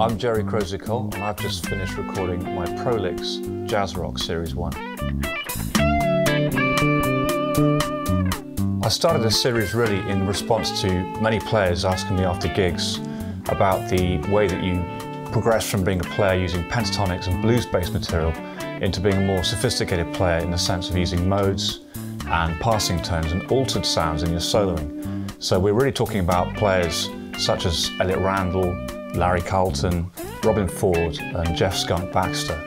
I'm Jerry Crozier and I've just finished recording my Prolix Jazz Rock Series 1. I started this series really in response to many players asking me after gigs about the way that you progress from being a player using pentatonics and blues-based material into being a more sophisticated player in the sense of using modes and passing tones and altered sounds in your soloing. So we're really talking about players such as Elliot Randall, Larry Carlton, Robin Ford and Jeff Skunk Baxter.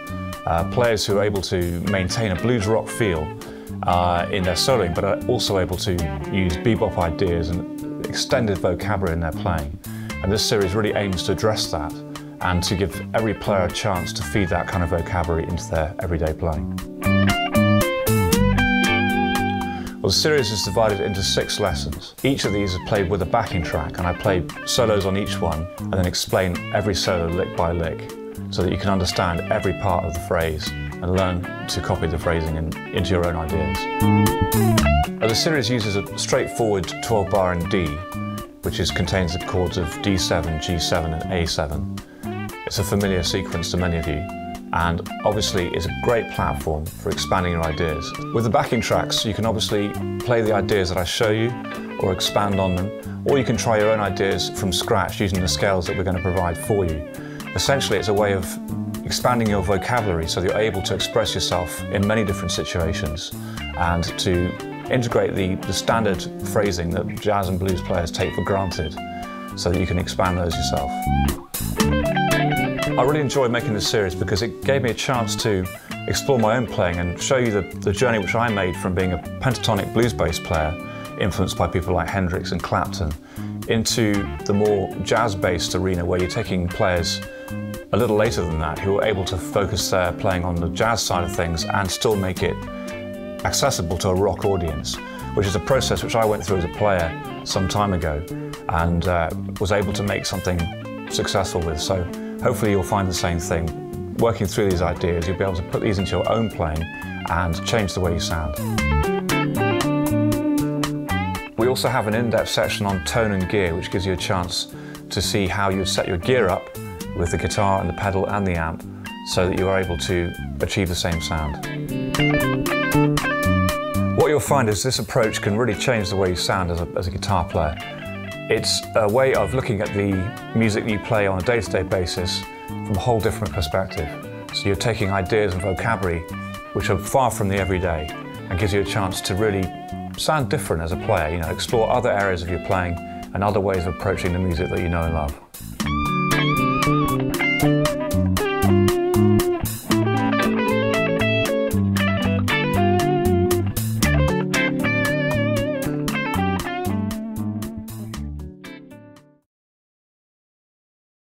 Players who are able to maintain a blues rock feel in their soloing, but are also able to use bebop ideas and extended vocabulary in their playing. And this series really aims to address that and to give every player a chance to feed that kind of vocabulary into their everyday playing. Well, the series is divided into 6 lessons. Each of these is played with a backing track, and I play solos on each one and then explain every solo lick by lick so that you can understand every part of the phrase and learn to copy the phrasing into your own ideas. The series uses a straightforward 12-bar in D, which contains the chords of D7, G7 and A7. It's a familiar sequence to many of you, and obviously is a great platform for expanding your ideas. With the backing tracks, you can obviously play the ideas that I show you or expand on them, or you can try your own ideas from scratch using the scales that we're going to provide for you. Essentially, it's a way of expanding your vocabulary so that you're able to express yourself in many different situations and to integrate the standard phrasing that jazz and blues players take for granted so that you can expand those yourself. I really enjoyed making this series because it gave me a chance to explore my own playing and show you the journey which I made from being a pentatonic blues-based player, influenced by people like Hendrix and Clapton, into the more jazz-based arena where you're taking players a little later than that who are able to focus their playing on the jazz side of things and still make it accessible to a rock audience, which is a process which I went through as a player some time ago and was able to make something successful with. So hopefully you'll find the same thing. Working through these ideas, you'll be able to put these into your own playing and change the way you sound. We also have an in-depth section on tone and gear, which gives you a chance to see how you would set your gear up with the guitar and the pedal and the amp so that you are able to achieve the same sound. What you'll find is this approach can really change the way you sound as a guitar player. It's a way of looking at the music you play on a day-to-day basis from a whole different perspective. So you're taking ideas and vocabulary which are far from the everyday and gives you a chance to really sound different as a player, explore other areas of your playing and other ways of approaching the music that you know and love.